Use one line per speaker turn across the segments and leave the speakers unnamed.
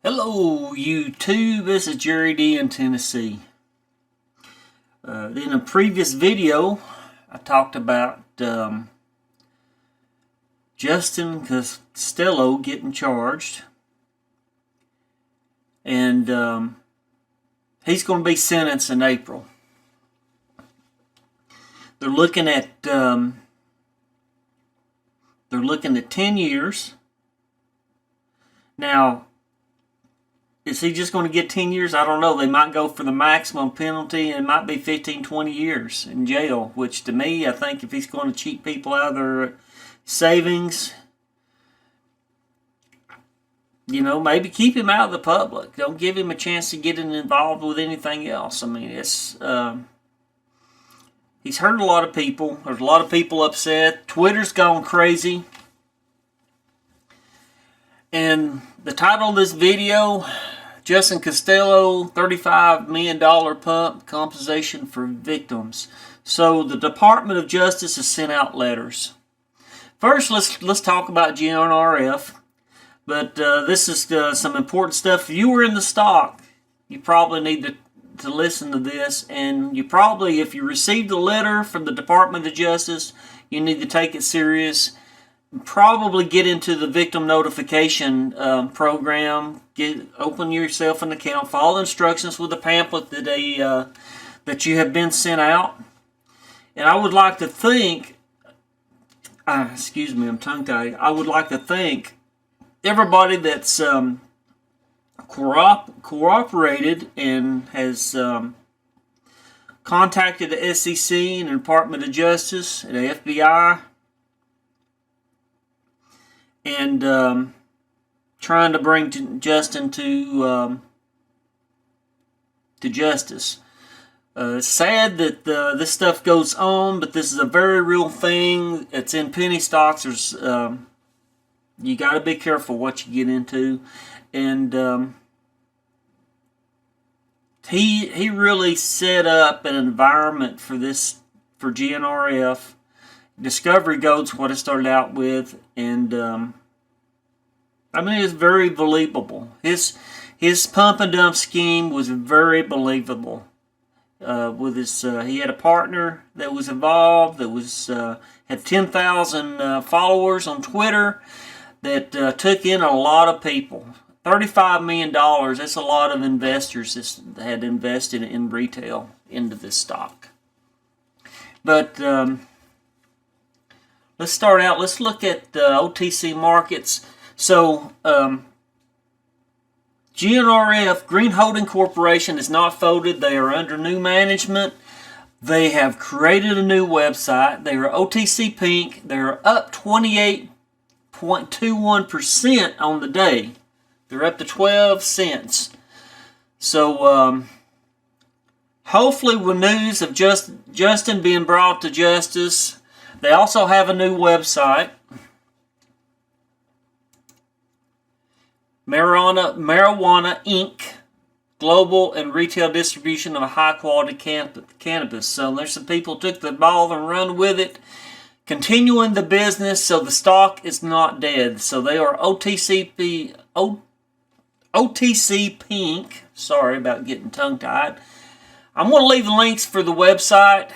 Hello YouTube, this is Jerry D in Tennessee. In a previous video I talked about Justin Costello getting charged, and he's going to be sentenced in April. They're looking at 10 years. Now, is he just going to get 10 years? I don't know. They might go for the maximum penalty, and it might be 15, 20 years in jail, which to me, I think if he's going to cheat people out of their savings, maybe keep him out of the public. Don't give him a chance to get involved with anything else. I mean, he's hurt a lot of people. There's a lot of people upset. Twitter's gone crazy. And the title of this video, Justin Costello, $35 million pump compensation for victims. So the Department of Justice has sent out letters. First, let's talk about GRNF. But this is some important stuff. If you were in the stock, you probably need to listen to this. And you probably, if you received a letter from the Department of Justice, you need to take it serious. Probably get into the victim notification program. Open yourself an account. Follow instructions with the pamphlet that you have been sent out. And I would like to thank, excuse me, I'm tongue-tied. I would like to thank everybody that's cooperated and has contacted the SEC and the Department of Justice and the FBI. And trying to bring Justin to justice. It's sad that this stuff goes on, but this is a very real thing. It's in penny stocks. There's you got to be careful what you get into, and he really set up an environment for GRNF. Discovery Gold's what it started out with, and I mean, it's very believable. His pump and dump scheme was very believable. With his, he had a partner that was involved that was had 10,000 followers on Twitter that took in a lot of people. $35 million. That's a lot of investors that had invested in retail into this stock. But let's start out. Let's look at OTC markets. So, GRNF, Green Holding Corporation, is not folded. They are under new management. They have created a new website. They are OTC Pink. They're up 28.21% on the day. They're up to 12 cents. So, hopefully with news of Justin being brought to justice. They also have a new website, Marijuana Inc., global and retail distribution of high-quality cannabis. So there's some people who took the ball and run with it, continuing the business, so the stock is not dead. So they are OTC Pink. Sorry about getting tongue-tied. I'm going to leave the links for the website.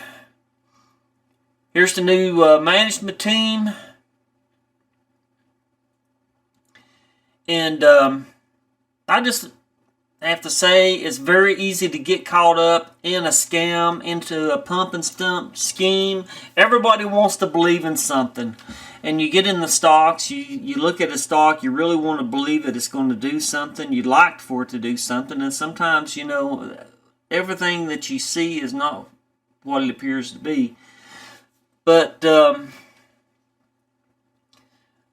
Here's the new management team. And I just have to say it's very easy to get caught up in a scam, into a pump and stump scheme. Everybody wants to believe in something. And you get in the stocks, you look at a stock, you really want to believe that it's going to do something. You'd like for it to do something. And sometimes, everything that you see is not what it appears to be. But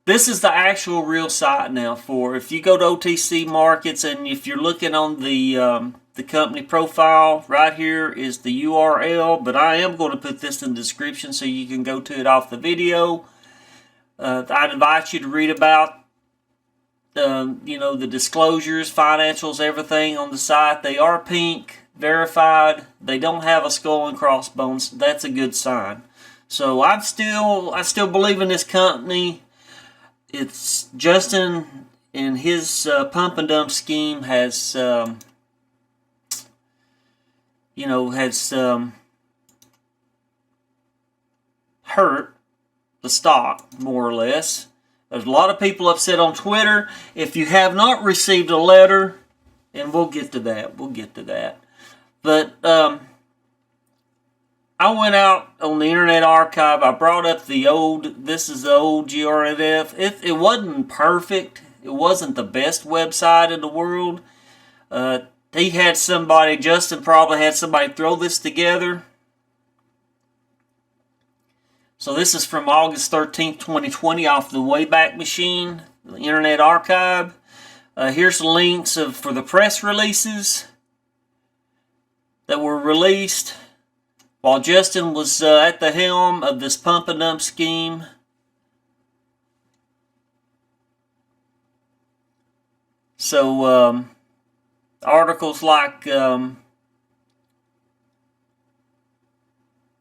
this is the actual real site now for, if you go to OTC Markets and if you're looking on the company profile, right here is the URL, but I am going to put this in the description so you can go to it off the video. I'd invite you to read about the disclosures, financials, everything on the site. They are pink, verified. They don't have a skull and crossbones. That's a good sign. So I still believe in this company. It's Justin and his pump and dump scheme has, hurt the stock more or less. There's a lot of people upset on Twitter. If you have not received a letter, and we'll get to that. But I went out on the Internet Archive. I brought up this is the old GRNF. It wasn't perfect. It wasn't the best website in the world. Justin probably had somebody throw this together. So this is from August 13th, 2020 off the Wayback Machine, the Internet Archive. Here's the links for the press releases that were released while Justin was at the helm of this pump and dump scheme. So articles like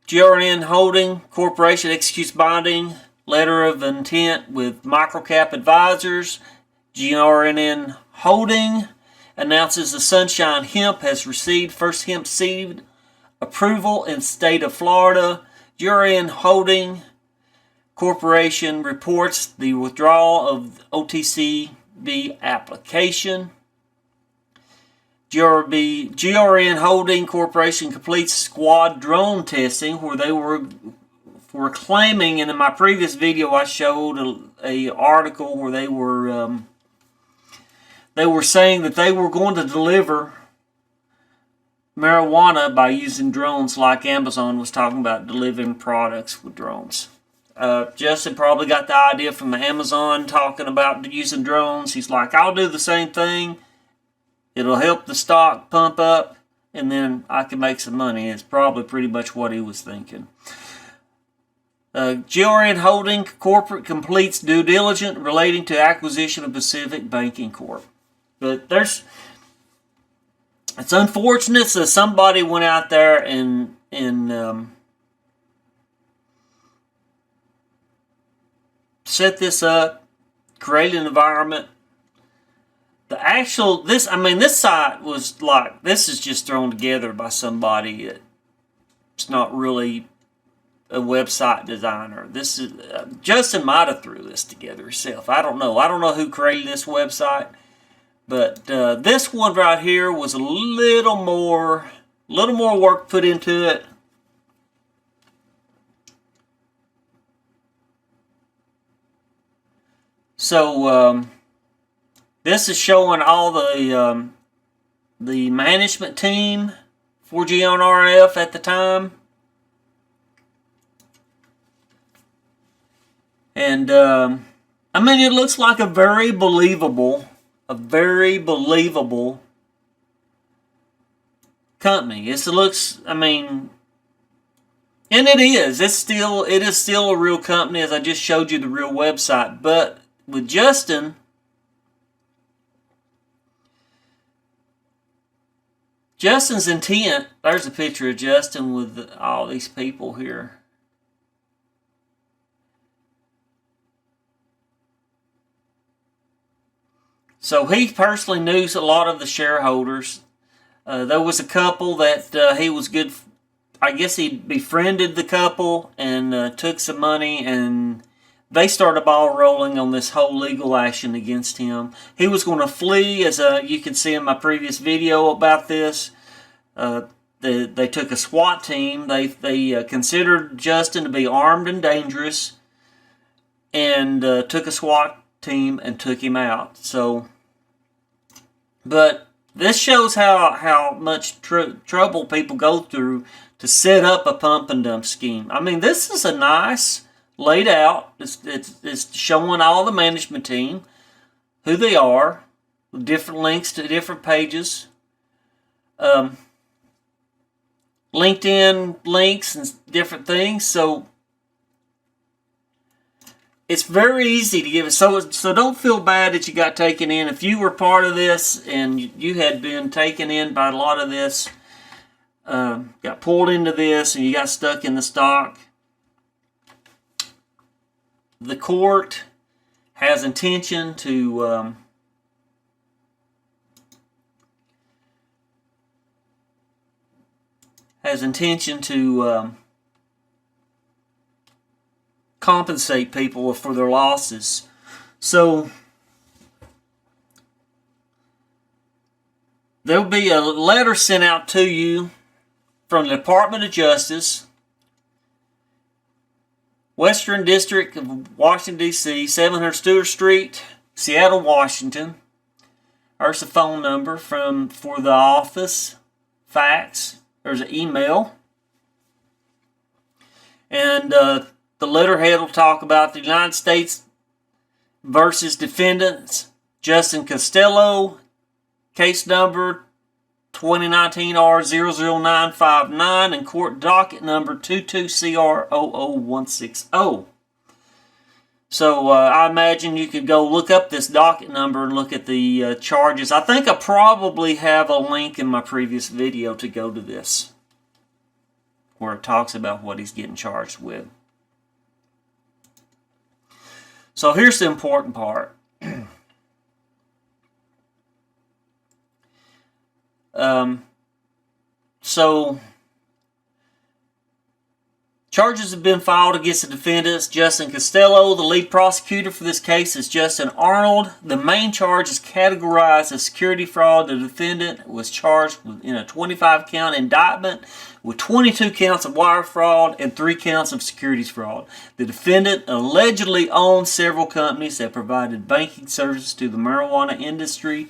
GRN Holding Corporation executes binding letter of intent with Microcap Advisors. GRNN Holding announces the Sunshine Hemp has received first hemp seed approval in state of Florida. GRN Holding Corporation reports the withdrawal of OTCB application. GRN Holding Corporation completes squad drone testing, where they were claiming, and in my previous video I showed a article where they were saying that they were going to deliver marijuana by using drones, like Amazon was talking about delivering products with drones. Justin probably got the idea from Amazon talking about using drones. He's like, I'll do the same thing. It'll help the stock pump up, and then I can make some money. It's probably pretty much what he was thinking. GRN Holding Corporate completes due diligence relating to acquisition of Pacific Banking Corp. But it's unfortunate that somebody went out there and set this up, created an environment. This site was like, this is just thrown together by somebody that's not really a website designer. This is Justin might have threw this together himself. I don't know who created this website, but this one right here was a little more work put into it. So this is showing all the management team for GRNF at the time. And it looks like a very believable company. And it is. It is still a real company, as I just showed you the real website. But with Justin's intent, there's a picture of Justin with all these people here. So he personally knew a lot of the shareholders. There was a couple that he was good. I guess he befriended the couple and took some money, and they started the ball rolling on this whole legal action against him. He was going to flee, as you can see in my previous video about this. They took a SWAT team. They considered Justin to be armed and dangerous, and took a SWAT team and took him out. But this shows how much trouble people go through to set up a pump and dump scheme. This is a nice laid out. It's showing all the management team, who they are, with different links to different pages, LinkedIn links and different things. So it's very easy to give it. So don't feel bad that you got taken in. If you were part of this and you had been taken in by a lot of this, got pulled into this, and you got stuck in the stock, the court has intention to has intention to compensate people for their losses. So there'll be a letter sent out to you from the Department of Justice, Western District of Washington, D.C., 700 Stewart Street, Seattle, Washington. There's a phone number for the office, fax. There's an email. And the letterhead will talk about the United States versus defendants Justin Costello, case number 2019R00959, and court docket number 22CR00160. So I imagine you could go look up this docket number and look at the charges. I think I probably have a link in my previous video to go to this, where it talks about what he's getting charged with. So here's the important part. So charges have been filed against the defendants. Justin Costello, the lead prosecutor for this case, is Justin Arnold. The main charge is categorized as security fraud. The defendant was charged in a 25-count indictment with 22 counts of wire fraud and 3 counts of securities fraud. The defendant allegedly owned several companies that provided banking services to the marijuana industry,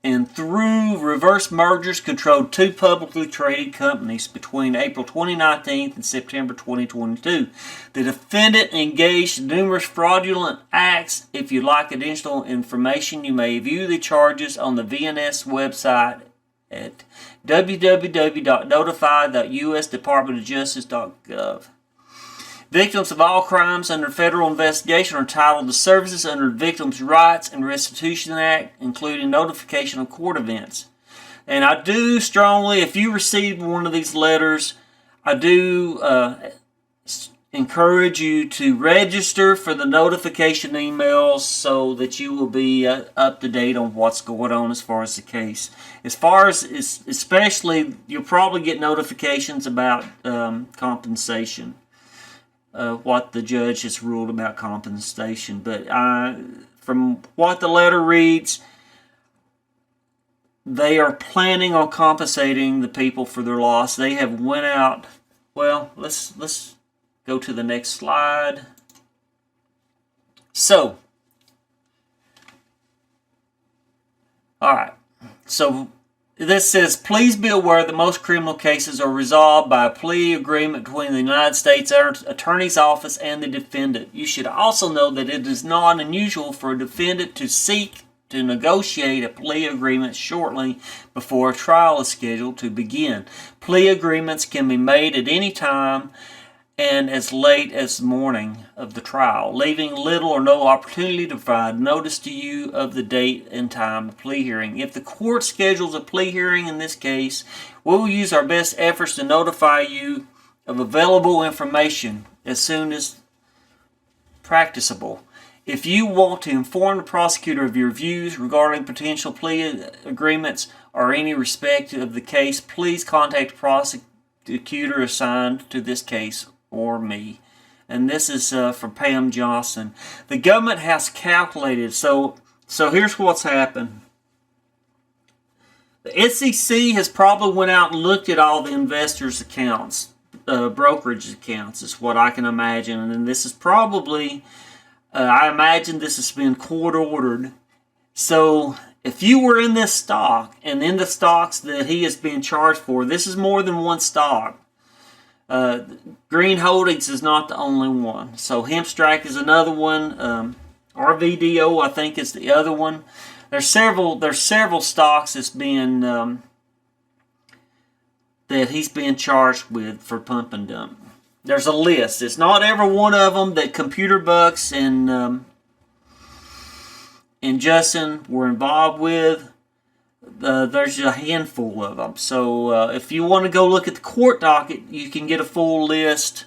and through reverse mergers controlled 2 publicly traded companies between April 2019 and September 2022. The defendant engaged in numerous fraudulent acts. If you'd like additional information, you may view the charges on the VNS website at www.notify.usdepartmentofjustice.gov. Victims of all crimes under federal investigation are entitled to services under the Victims' Rights and Restitution Act, including notification of court events. And I do strongly, if you received one of these letters, I do encourage you to register for the notification emails so that you will be up to date on what's going on as far as the case. As far as, especially, you'll probably get notifications about compensation. What the judge has ruled about compensation. But from what the letter reads, they are planning on compensating the people for their loss. They have went out. Well, let's go to the next slide. So, all right. So this says, please be aware that most criminal cases are resolved by a plea agreement between the United States Attorney's Office and the defendant. You should also know that it is not unusual for a defendant to seek to negotiate a plea agreement shortly before a trial is scheduled to begin. Plea agreements can be made at any time and as late as the morning of the trial, leaving little or no opportunity to provide notice to you of the date and time of plea hearing. If the court schedules a plea hearing in this case, we will use our best efforts to notify you of available information as soon as practicable. If you want to inform the prosecutor of your views regarding potential plea agreements or any respect of the case, please contact the prosecutor assigned to this case or me. And this is from Pam Johnson. The government has calculated. So here's what's happened. The SEC has probably went out and looked at all the investors' accounts, brokerage accounts, is what I can imagine. And this is probably, I imagine this has been court ordered. So if you were in this stock and in the stocks that he has been charged for, this is more than one stock. Green Holdings is not the only one. So Hempstrike is another one. RVDO, I think, is the other one. There's several stocks that's being that he's being charged with for pump and dump. There's a list. It's not every one of them that Computer Bucks and Justin were involved with. There's a handful of them. So if you want to go look at the court docket, you can get a full list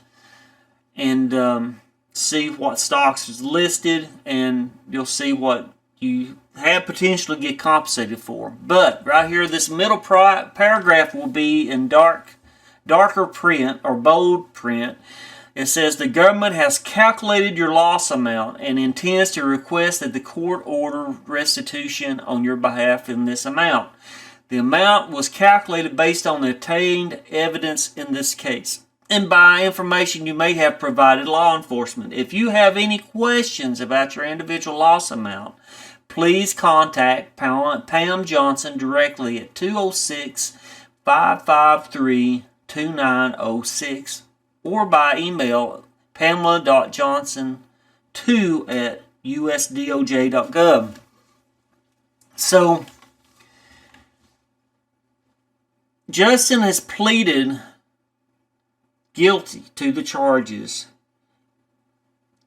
and see what stocks is listed, and you'll see what you have potentially get compensated for. But right here, this middle paragraph will be in darker print or bold print. It says the government has calculated your loss amount and intends to request that the court order restitution on your behalf in this amount. The amount was calculated based on the obtained evidence in this case and by information you may have provided law enforcement. If you have any questions about your individual loss amount, please contact Pam Johnson directly at 206-553-2906 or by email pamela.johnson2@usdoj.gov. So, Justin has pleaded guilty to the charges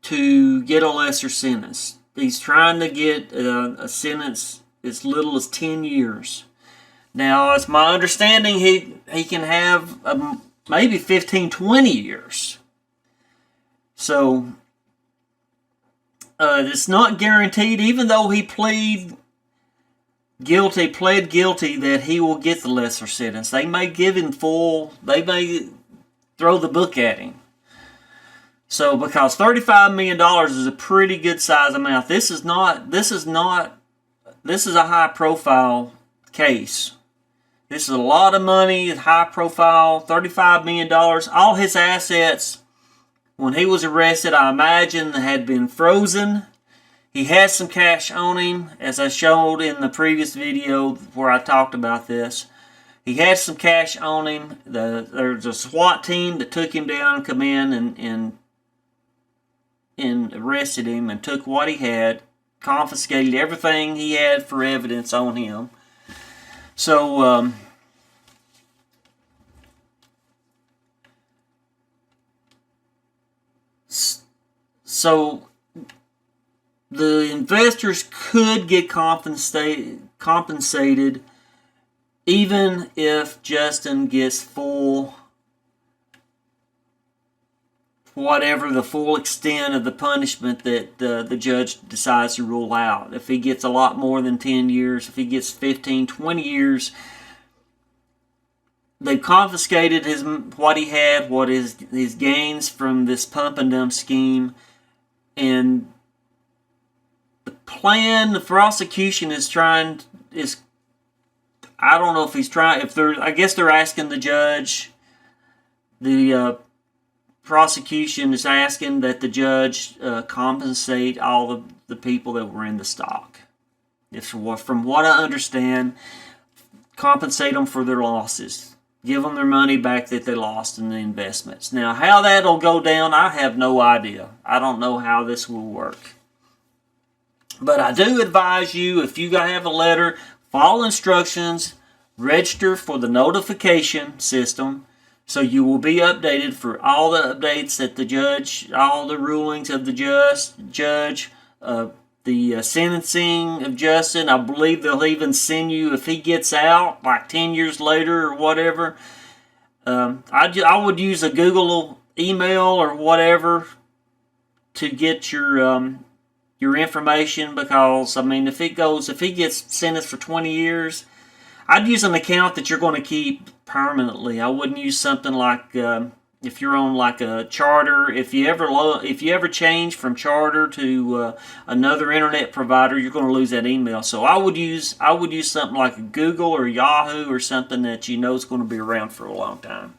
to get a lesser sentence. He's trying to get a sentence as little as 10 years. Now, it's my understanding he can have maybe 15, 20 years. So, it's not guaranteed, even though he pled guilty, that he will get the lesser sentence. They may give him they may throw the book at him. So, because $35 million is a pretty good size amount. This is a high profile case. This is a lot of money, high profile, $35 million. All his assets, when he was arrested, I imagine had been frozen. He has some cash on him, as I showed in the previous video where I talked about this. He had some cash on him. There's a SWAT team that took him down, come in and arrested him and took what he had, confiscated everything he had for evidence on him. So, the investors could get compensated even if Justin gets whatever the full extent of the punishment that the judge decides to rule out. If he gets a lot more than 10 years, if he gets 15, 20 years, they've confiscated what he had, his gains from this pump and dump scheme, and the prosecution is I don't know if he's trying, I guess they're asking the judge, the prosecution is asking that the judge compensate all the people that were in the stock. From what I understand, compensate them for their losses. Give them their money back that they lost in the investments. Now, how that'll go down, I have no idea. I don't know how this will work. But I do advise you, if you have a letter, follow instructions, register for the notification system, so you will be updated for all the updates that the judge, all the rulings of the judge, the sentencing of Justin. I believe they'll even send you, if he gets out, like 10 years later or whatever. I would use a Google email or whatever to get your information, because, I mean, if he gets sentenced for 20 years, I'd use an account that you're going to keep permanently. I wouldn't use something like, if you're on like a Charter, if you ever change from Charter to another internet provider, you're going to lose that email. So I would use something like a Google or Yahoo or something that you know is going to be around for a long time.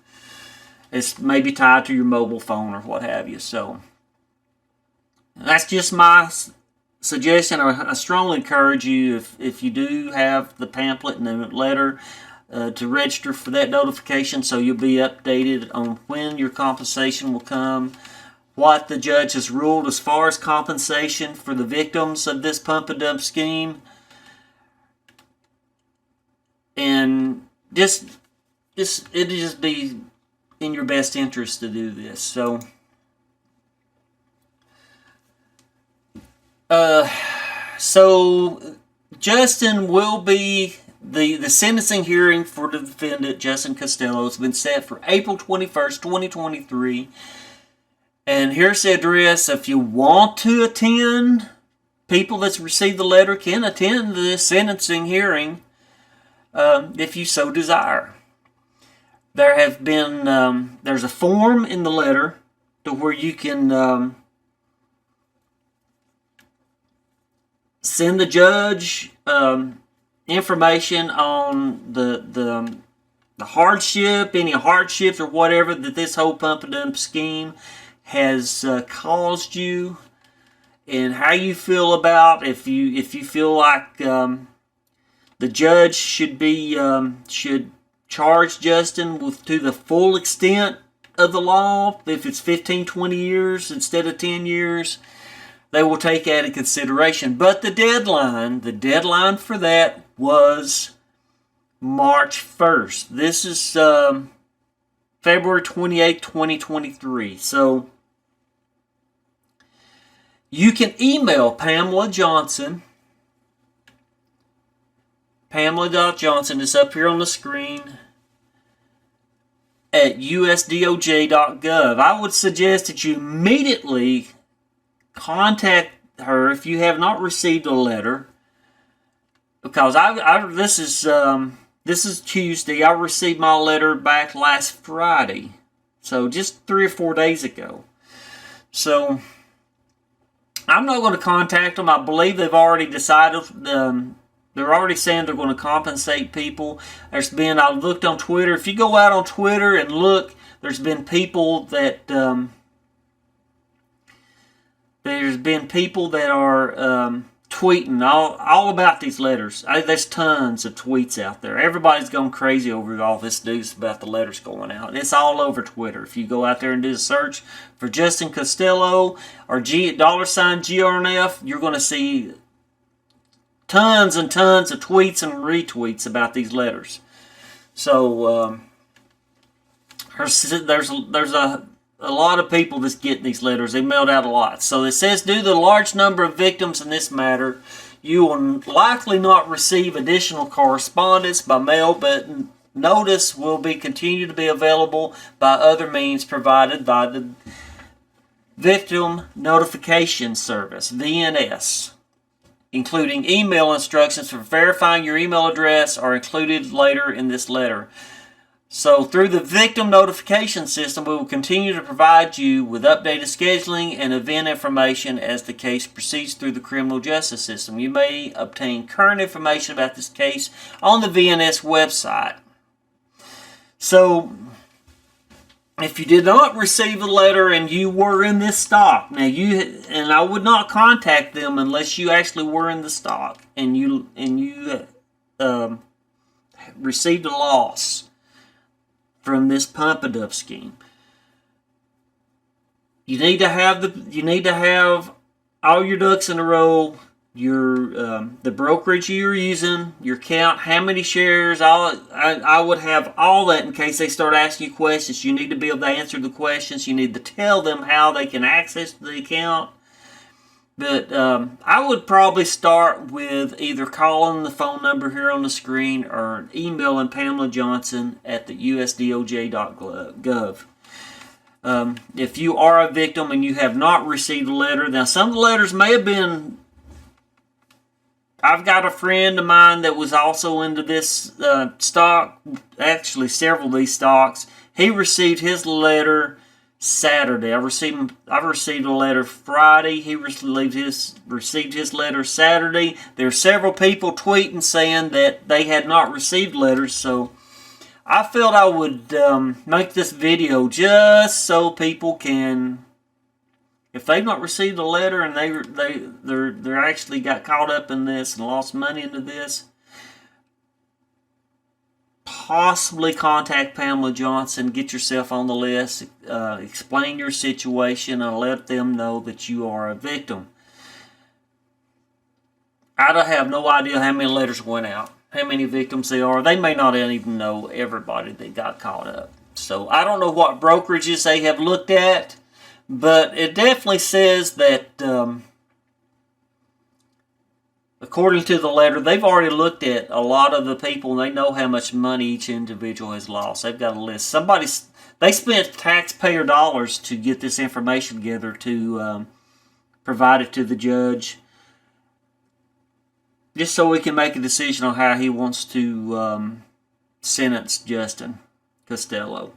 It's maybe tied to your mobile phone or what have you. So that's just my suggestion. I strongly encourage you, if you do have the pamphlet and the letter, to register for that notification, so you'll be updated on when your compensation will come, what the judge has ruled as far as compensation for the victims of this pump and dump scheme, and it'll just be in your best interest to do this. So Justin will be, the sentencing hearing for the defendant, Justin Costello, has been set for April 21st, 2023. And here's the address if you want to attend. people that's received the letter can attend the sentencing hearing if you so desire. There have been, there's a form in the letter to where you can send the judge information on the hardship, any hardships or whatever that this whole pump and dump scheme has caused you, and how you feel about if you feel like the judge should charge Justin to the full extent of the law. If it's 15, 20 years instead of 10 years, they will take that into consideration. But the deadline for that was March 1st. This is February 28, 2023. So you can email Pamela Johnson. Pamela.Johnson is up here on the screen at usdoj.gov. I would suggest that you immediately contact her if you have not received a letter, because this is Tuesday. I received my letter back last Friday, so just 3 or 4 days ago. So I'm not going to contact them. I believe they've already decided. They're already saying they're going to compensate people. I looked on Twitter. If you go out on Twitter and look, there's been people that are tweeting all about these letters. There's tons of tweets out there. Everybody's going crazy over all this news about the letters going out. It's all over Twitter. If you go out there and do a search for Justin Costello or $GRNF, you're going to see tons and tons of tweets and retweets about these letters. So there's a lot of people that's getting these letters. They mailed out a lot. So it says, due to the large number of victims in this matter, you will likely not receive additional correspondence by mail, but notice will continue to be available by other means provided by the Victim Notification Service, VNS. Including email instructions for verifying your email address are included later in this letter. So through the victim notification system, we will continue to provide you with updated scheduling and event information as the case proceeds through the criminal justice system. You may obtain current information about this case on the VNS website. So if you did not receive a letter and you were in this stock, and I would not contact them unless you actually were in the stock and you received a loss from this pump and dump scheme. You need to have all your ducks in a row. The brokerage you're using, your count, how many shares. I would have all that in case they start asking you questions. You need to be able to answer the questions. You need to tell them how they can access the account. But I would probably start with either calling the phone number here on the screen or emailing Pamela Johnson at the usdoj.gov. If you are a victim and you have not received a letter, now some of the letters may have been. I've got a friend of mine that was also into this stock, actually several of these stocks. He received his letter Saturday. I received a letter Friday. He received his letter Saturday. There are several people tweeting saying that they had not received letters, so I felt I would make this video just so people can, if they've not received a letter and they're actually got caught up in this and lost money into this, possibly contact Pamela Johnson, get yourself on the list, explain your situation, and let them know that you are a victim. I have no idea how many letters went out, how many victims there are. They may not even know everybody that got caught up. So I don't know what brokerages they have looked at, but it definitely says that, according to the letter, they've already looked at a lot of the people and they know how much money each individual has lost. They've got a list. They spent taxpayer dollars to get this information together to provide it to the judge just so we can make a decision on how he wants to sentence Justin Costello.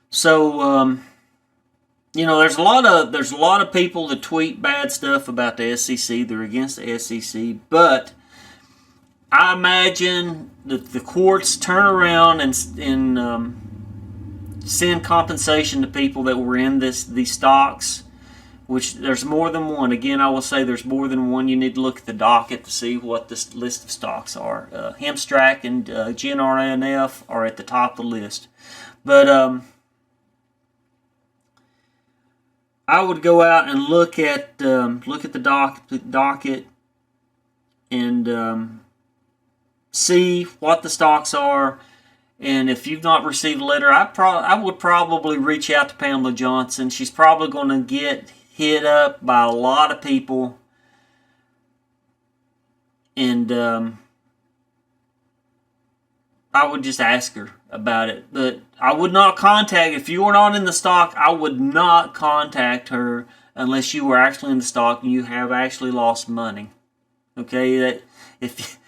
So, there's a lot of people that tweet bad stuff about the SEC. They're against the SEC, but I imagine that the courts turn around and send compensation to people that were in these stocks, which there's more than one. Again, I will say there's more than one. You need to look at the docket to see what this list of stocks are. Hemstrack and GRNF are at the top of the list. But I would go out and look at the docket and see what the stocks are. And if you've not received a letter, I would probably reach out to Pamela Johnson. She's probably going to get hit up by a lot of people. And I would just ask her about it. But I would not contact, if you were not in the stock, I would not contact her unless you were actually in the stock and you have actually lost money. Okay, that if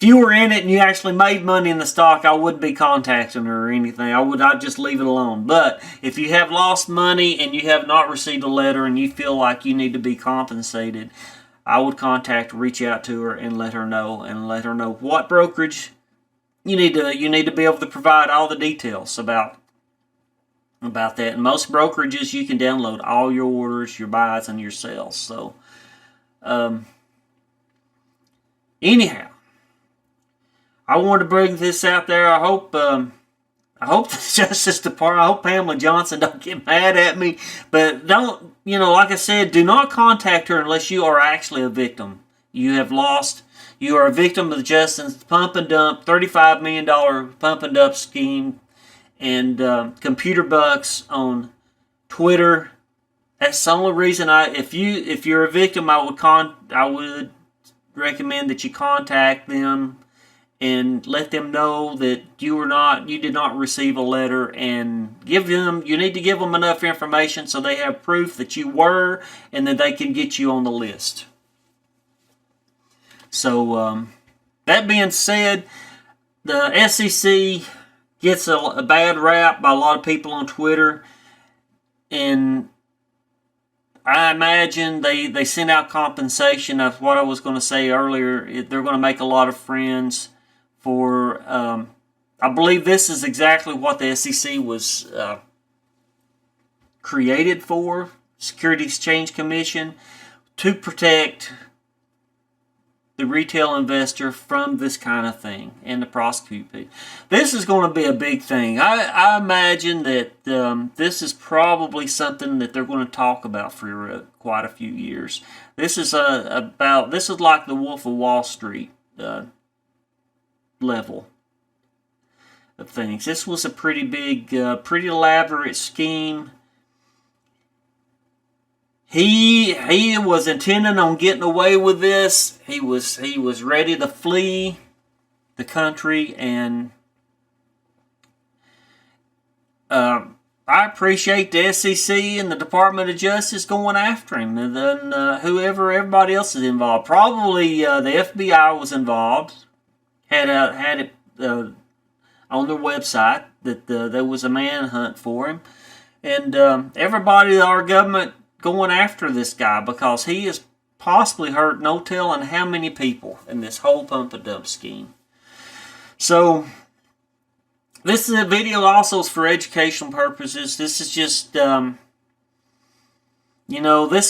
you were in it and you actually made money in the stock, I wouldn't be contacting her or anything. I'd just leave it alone. But if you have lost money and you have not received a letter and you feel like you need to be compensated, I would reach out to her and let her know what brokerage you need to be able to provide all the details about that. And most brokerages, you can download all your orders, your buys, and your sells. So, anyhow, I wanted to bring this out there. I hope the Justice Department, I hope Pamela Johnson don't get mad at me. But don't, like I said, do not contact her unless you are actually a victim. You are a victim of Justin's pump and dump, $35 million pump and dump scheme, and computer bucks on Twitter. That's the only reason if you're a victim, I would recommend that you contact them and let them know that you did not receive a letter, and you need to give them enough information so they have proof that you were, and that they can get you on the list. So, that being said, the SEC gets a bad rap by a lot of people on Twitter, and I imagine they send out compensation. Of what I was going to say earlier, they're going to make a lot of friends for, I believe this is exactly what the SEC was created for, Securities Exchange Commission, to protect the retail investor from this kind of thing and to prosecute people. This is going to be a big thing. I imagine that this is probably something that they're going to talk about for quite a few years. This is like the Wolf of Wall Street level of things. This was a pretty big, pretty elaborate scheme. He was intending on getting away with this. He was ready to flee the country, and I appreciate the SEC and the Department of Justice going after him, and then everybody else is involved. Probably the FBI was involved. Had it on their website that there was a manhunt for him, and everybody in our government going after this guy because he has possibly hurt no telling how many people in this whole pump and dump scheme. So this is a video also for educational purposes. This is just this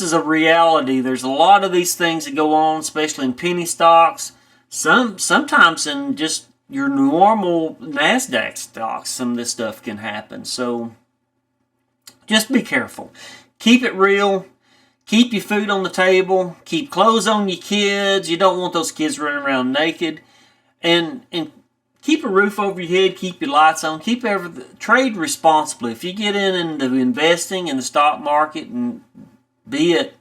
is a reality. There's a lot of these things that go on, especially in penny stocks. Sometimes in just your normal NASDAQ stocks, some of this stuff can happen. So just be careful. Keep it real. Keep your food on the table. Keep clothes on your kids. You don't want those kids running around naked. And keep a roof over your head. Keep your lights on. Trade responsibly. If you get into investing in the stock market, and be it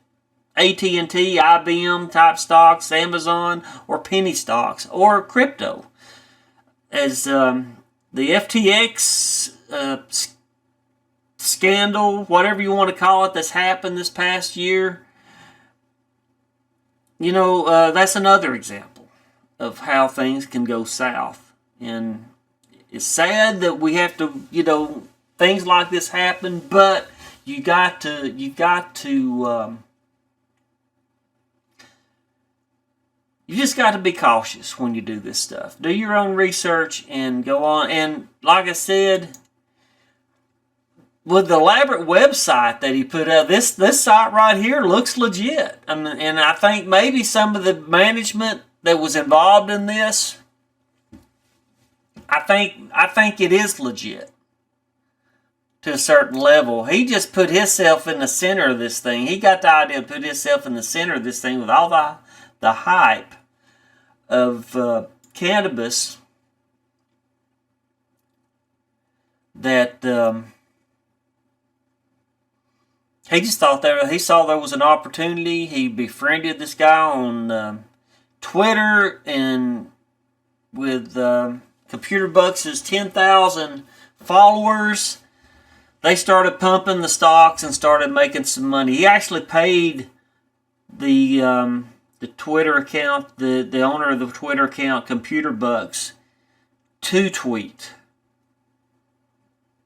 AT&T, IBM type stocks, Amazon, or penny stocks, or crypto, as the FTX scandal, whatever you want to call it, that's happened this past year, that's another example of how things can go south. And it's sad that we have to, things like this happen, but you just got to be cautious when you do this stuff. Do your own research and go on. And like I said, with the elaborate website that he put out, this site right here looks legit. I mean, and I think maybe some of the management that was involved in this, I think it is legit to a certain level. He just put himself in the center of this thing. He got the idea to put himself in the center of this thing with all the hype of cannabis that he just thought he saw there was an opportunity. He befriended this guy on Twitter, and with Computer Bucks' 10,000 followers, they started pumping the stocks and started making some money. He actually paid the Twitter account, the owner of the Twitter account, Computer Bucks, to tweet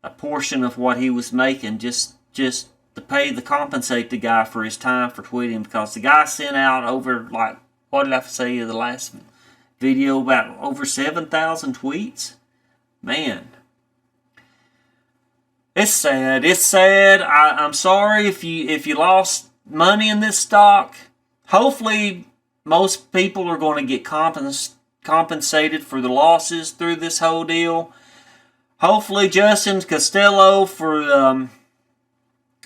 a portion of what he was making, just to compensate the guy for his time for tweeting, because the guy sent out over, like, what did I say in the last video, about over 7,000 tweets. Man, it's sad. It's sad. I'm sorry if you lost money in this stock. Hopefully, most people are going to get compensated for the losses through this whole deal. Hopefully, Justin Costello, for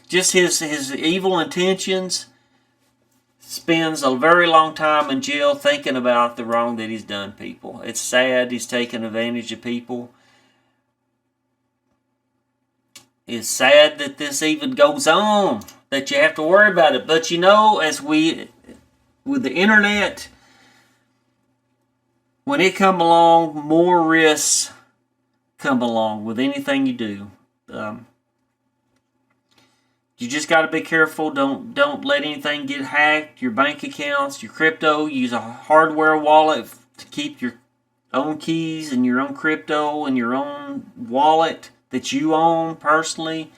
just his evil intentions, spends a very long time in jail thinking about the wrong that he's done, people. It's sad he's taken advantage of people. It's sad that this even goes on, that you have to worry about it. But with the internet, when it come along, more risks come along with anything you do. You just got to be careful. Don't let anything get hacked. Your bank accounts, your crypto. Use a hardware wallet to keep your own keys and your own crypto and your own wallet that you own personally.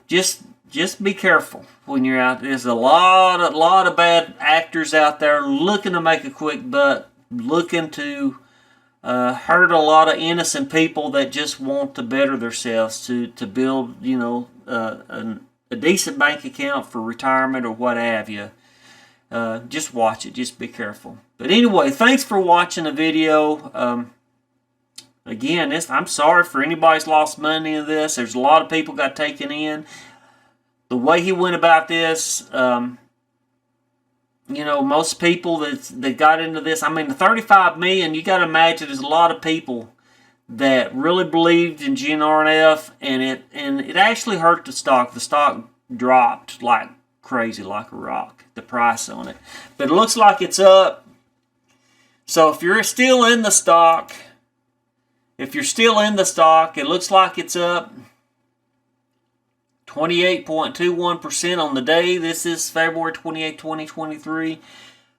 Just be careful when you're out. There's a lot of bad actors out there looking to make a quick buck, looking to hurt a lot of innocent people that just want to better themselves, to build, a decent bank account for retirement or what have you. Just watch it. Just be careful. But anyway, thanks for watching the video. Again, I'm sorry for anybody's lost money in this. There's a lot of people got taken in. The way he went about this, most people that got into this, the 35 million, you got to imagine there's a lot of people that really believed in GRNF, and it actually hurt the stock. The stock dropped like crazy, like a rock, the price on it. But it looks like it's up. So if you're still in the stock, it looks like it's up 28.21% on the day. This is February 28, 2023.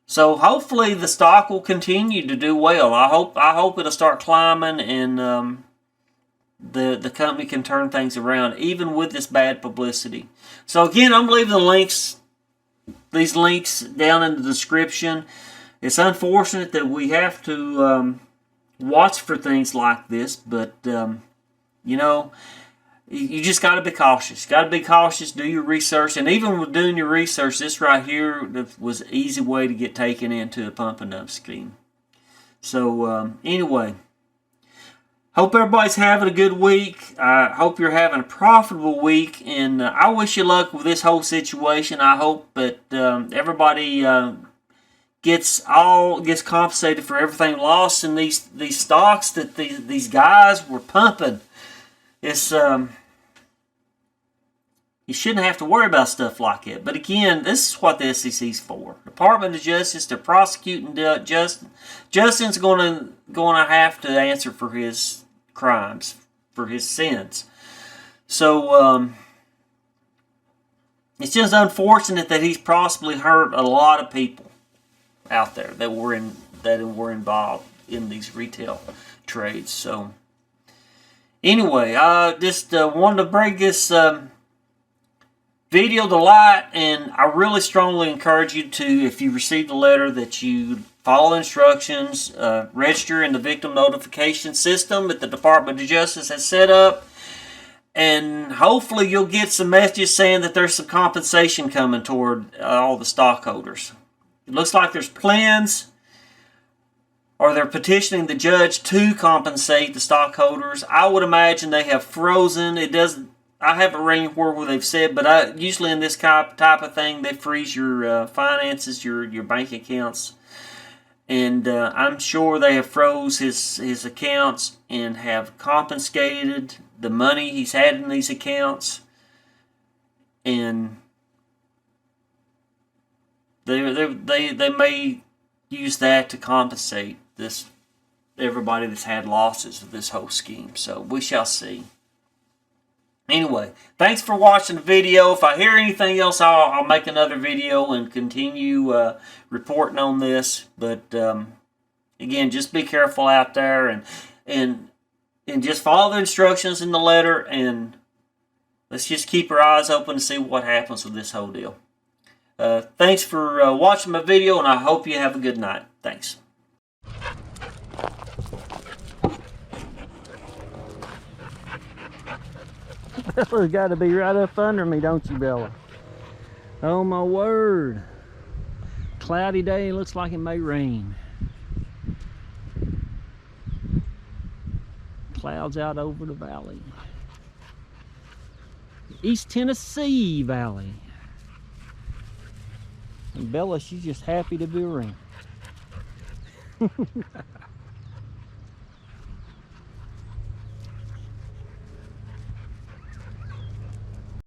So hopefully the stock will continue to do well. I hope it'll start climbing, and the company can turn things around even with this bad publicity. So again, I'm leaving these links down in the description. It's unfortunate that we have to watch for things like this, but you just got to be cautious. Got to be cautious. Do your research, and even with doing your research, this right here was an easy way to get taken into a pump and dump scheme. So anyway, hope everybody's having a good week. I hope you're having a profitable week, and I wish you luck with this whole situation. I hope that everybody gets compensated for everything lost in these stocks that these guys were pumping. It's you shouldn't have to worry about stuff like it. But again, this is what the SEC's for. Department of Justice, they're prosecuting Justin. Justin's going to have to answer for his crimes, for his sins. So it's just unfortunate that he's possibly hurt a lot of people. out there that were involved in these retail trades. So anyway, just wanted to bring this video to light, and I really strongly encourage you to, if you received a letter, that you follow instructions, register in the victim notification system that the Department of Justice has set up, and hopefully you'll get some messages saying that there's some compensation coming toward all the stockholders. It looks like there's plans, or they're petitioning the judge to compensate the stockholders. I would imagine they have frozen. I haven't read where they've said, but usually in this type of thing, they freeze your finances, your bank accounts. And I'm sure they have froze his accounts and have confiscated the money he's had in these accounts. And they may use that to compensate everybody that's had losses of this whole scheme. So we shall see. Anyway, thanks for watching the video. If I hear anything else, I'll make another video and continue reporting on this. But again, just be careful out there, and just follow the instructions in the letter, and let's just keep our eyes open to see what happens with this whole deal. Thanks for watching my video, and I hope you have a good night. Thanks. Bella's got to be right up under me, don't you, Bella? Oh my word. Cloudy day, looks like it may rain. Clouds out over the valley. East Tennessee Valley. And Bella, she's just happy to be around.